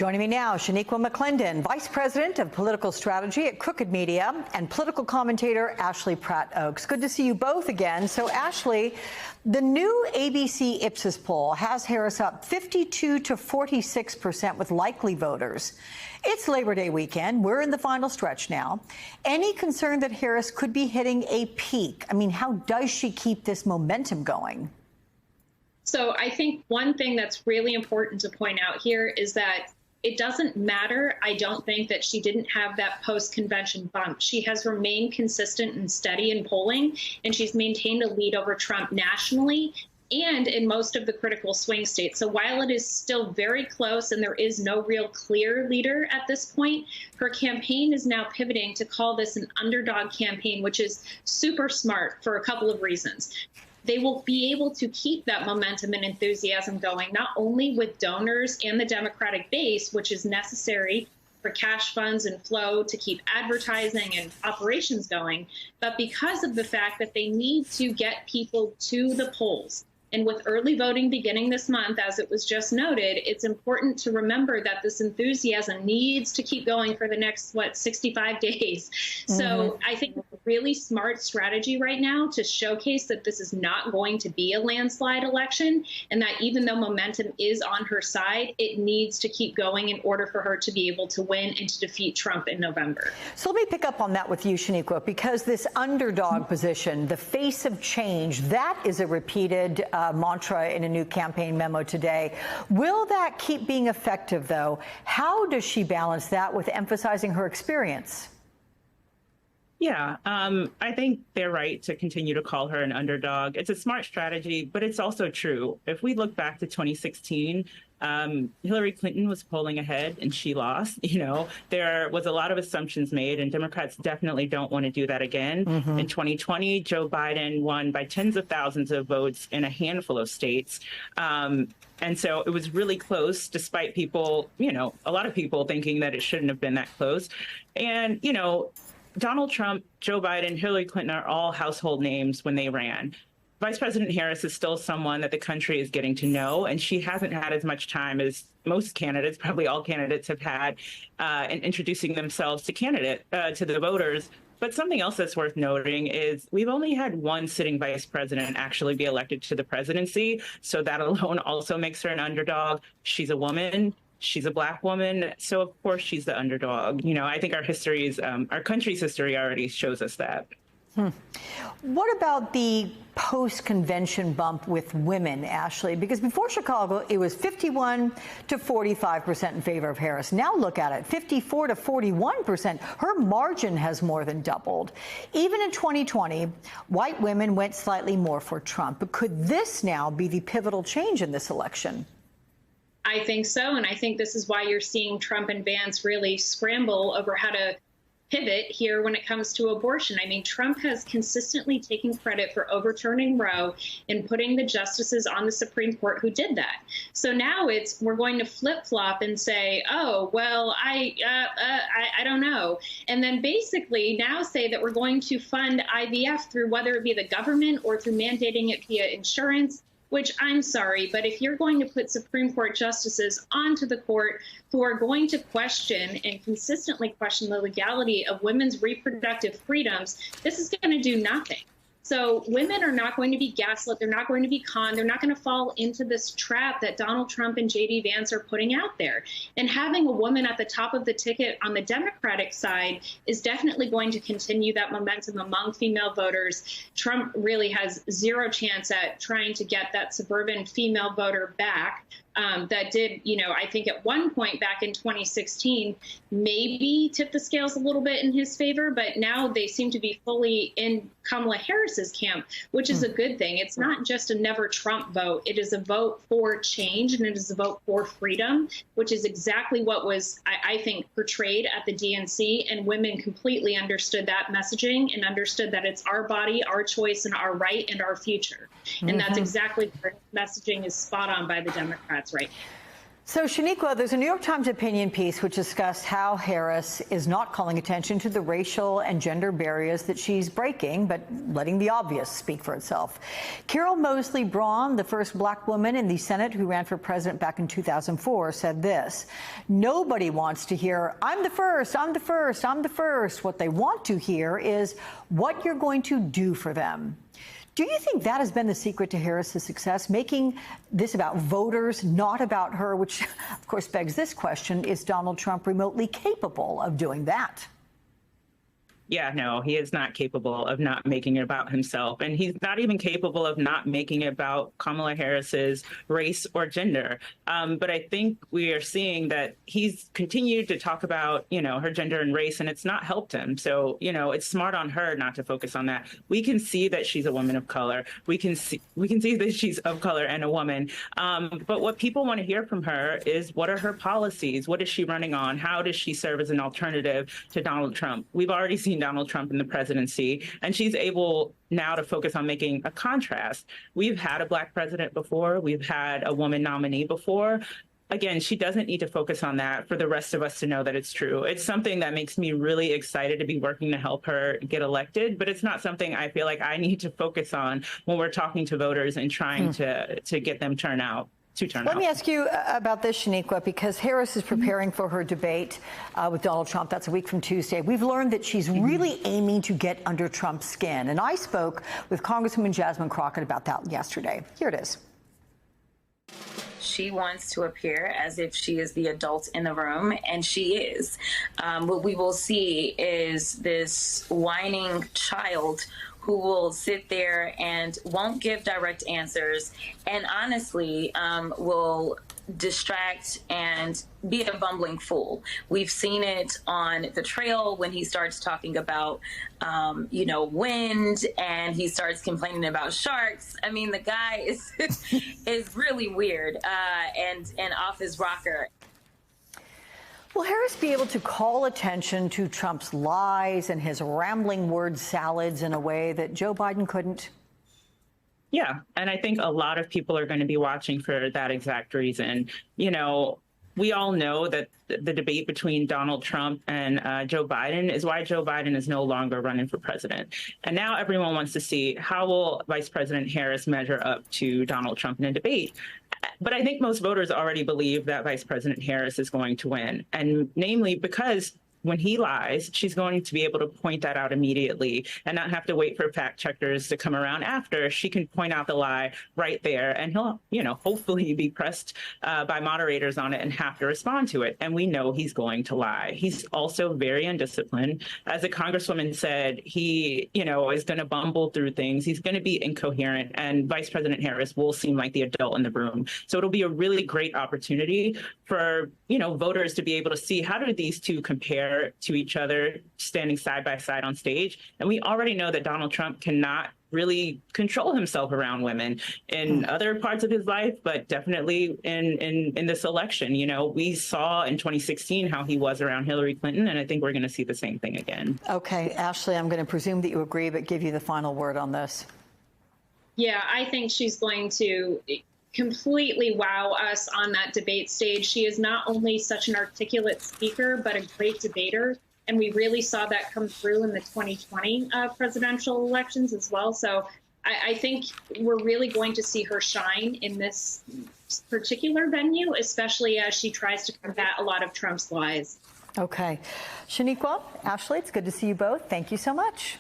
Joining me now, Shaniqua McClendon, Vice President of Political Strategy at Crooked Media, and political commentator Ashley Pratt-Oakes. Good to see you both again. So, Ashley, the new ABC Ipsos poll has Harris up 52 to 46% with likely voters. It's Labor Day weekend. We're in the final stretch now. Any concern that Harris could be hitting a peak? I mean, how does she keep this momentum going? So I think one thing that's really important to point out here is that it doesn't matter, I don't think, that she didn't have that post-convention bump. She has remained consistent and steady in polling, and she's maintained a lead over Trump nationally and in most of the critical swing states. So while it is still very close and there is no real clear leader at this point, her campaign is now pivoting to call this an underdog campaign, which is super smart for a couple of reasons. They will be able to keep that momentum and enthusiasm going, not only with donors and the Democratic base, which is necessary for cash funds and flow to keep advertising and operations going, but because of the fact that they need to get people to the polls. And with early voting beginning this month, as it was just noted, it's important to remember that this enthusiasm needs to keep going for the next, 65 days. So I think it's a really smart strategy right now to showcase that this is not going to be a landslide election, and that even though momentum is on her side, it needs to keep going in order for her to be able to win and to defeat Trump in November. So let me pick up on that with you, Shaniqua, because this underdog position, the face of change, that is a repeated mantra in a new campaign memo today. Will that keep being effective, though? How does she balance that with emphasizing her experience? Yeah, I think they're right to continue to call her an underdog. It's a smart strategy, but it's also true. If we look back to 2016, Hillary Clinton was polling ahead and she lost. There was a lot of assumptions made, and Democrats definitely don't want to do that again. In 2020, Joe Biden won by tens of thousands of votes in a handful of states. And so it was really close, despite people, a lot of people thinking that it shouldn't have been that close. And, Donald Trump, Joe Biden, Hillary Clinton are all household names when they ran. Vice President Harris is still someone that the country is getting to know, and she hasn't had as much time as most candidates, probably all candidates, have had in introducing themselves to the voters. But something else that's worth noting is we've only had one sitting vice president actually be elected to the presidency, so that alone also makes her an underdog. She's a woman. She's a Black woman, so of course she's the underdog. I think our country's history already shows us that. What about the post-convention bump with women, Ashley? Because before Chicago, it was 51 to 45% in favor of Harris. Now look at it, 54 to 41%. Her margin has more than doubled. Even in 2020, white women went slightly more for Trump. But could this now be the pivotal change in this election? I think so, and I think this is why you're seeing Trump and Vance really scramble over how to pivot here when it comes to abortion. I mean, Trump has consistently taken credit for overturning Roe and putting the justices on the Supreme Court who did that. So now we're going to flip-flop and say, oh, well, I don't know. And then basically now say that we're going to fund IVF through whether it be the government or through mandating it via insurance. Which, I'm sorry, but if you're going to put Supreme Court justices onto the court who are going to question and consistently question the legality of women's reproductive freedoms, this is going to do nothing. So women are not going to be gaslit. They're not going to be conned. They're not going to fall into this trap that Donald Trump and J.D. Vance are putting out there. And having a woman at the top of the ticket on the Democratic side is definitely going to continue that momentum among female voters. Trump really has zero chance at trying to get that suburban female voter back. That did, I think at one point back in 2016, maybe tip the scales a little bit in his favor, but now they seem to be fully in Kamala Harris's camp, which is a good thing. It's not just a never Trump vote. It is a vote for change, and it is a vote for freedom, which is exactly what was, I think, portrayed at the DNC, and women completely understood that messaging and understood that it's our body, our choice, and our right and our future. And that's exactly where messaging is spot on by the Democrats right now. So, Shaniqua, there's a New York Times opinion piece which discussed how Harris is not calling attention to the racial and gender barriers that she's breaking, but letting the obvious speak for itself. Carol Moseley Braun, the first black woman in the Senate who ran for president back in 2004, said this: "Nobody wants to hear, 'I'm the first, I'm the first, I'm the first.' What they want to hear is what you're going to do for them." Do you think that has been the secret to Harris's success, making this about voters, not about her, which, of course, begs this question: is Donald Trump remotely capable of doing that? Yeah, no, he is not capable of not making it about himself. And he's not even capable of not making it about Kamala Harris's race or gender. But I think we are seeing that he's continued to talk about, her gender and race, and it's not helped him. So, it's smart on her not to focus on that. We can see that she's a woman of color. We can see that she's of color and a woman. But what people want to hear from her is, what are her policies? What is she running on? How does she serve as an alternative to Donald Trump? We've already seen Donald Trump in the presidency, and she's able now to focus on making a contrast. We've had a black president before. We've had a woman nominee before. Again, she doesn't need to focus on that for the rest of us to know that it's true. It's something that makes me really excited to be working to help her get elected, but it's not something I feel like I need to focus on when we're talking to voters and trying to get them turn out. Let me ask you about this, Shaniqua, because Harris is preparing for her debate with Donald Trump. That's a week from Tuesday. We've learned that she's really aiming to get under Trump's skin. And I spoke with Congresswoman Jasmine Crockett about that yesterday. Here it is. She wants to appear as if she is the adult in the room, and she is. What we will see is this whining child who will sit there and won't give direct answers, and honestly will distract and be a bumbling fool. We've seen it on the trail when he starts talking about, wind, and he starts complaining about sharks. I mean, the guy is really weird and off his rocker. Will Harris be able to call attention to Trump's lies and his rambling word salads in a way that Joe Biden couldn't? Yeah, and I think a lot of people are going to be watching for that exact reason. We all know that the debate between Donald Trump and Joe Biden is why Joe Biden is no longer running for president. And now everyone wants to see, how will Vice President Harris measure up to Donald Trump in a debate? But I think most voters already believe that Vice President Harris is going to win, and namely because when he lies, she's going to be able to point that out immediately and not have to wait for fact checkers to come around after. She can point out the lie right there, and he'll, hopefully be pressed by moderators on it and have to respond to it. And we know he's going to lie. He's also very undisciplined. As the Congresswoman said, he, is going to bumble through things. He's going to be incoherent, and Vice President Harris will seem like the adult in the room. So it'll be a really great opportunity for, voters to be able to see, how do these two compare to each other standing side by side on stage. And we already know that Donald Trump cannot really control himself around women in other parts of his life, but definitely in this election. We saw in 2016 how he was around Hillary Clinton, and I think we're going to see the same thing again. Okay, Ashley, I'm going to presume that you agree, but give you the final word on this. Yeah, I think she's going to completely wow us on that debate stage. She is not only such an articulate speaker, but a great debater. And we really saw that come through in the 2020 presidential elections as well. So I think we're really going to see her shine in this particular venue, especially as she tries to combat a lot of Trump's lies. Okay. Shaniqua, Ashley, it's good to see you both. Thank you so much.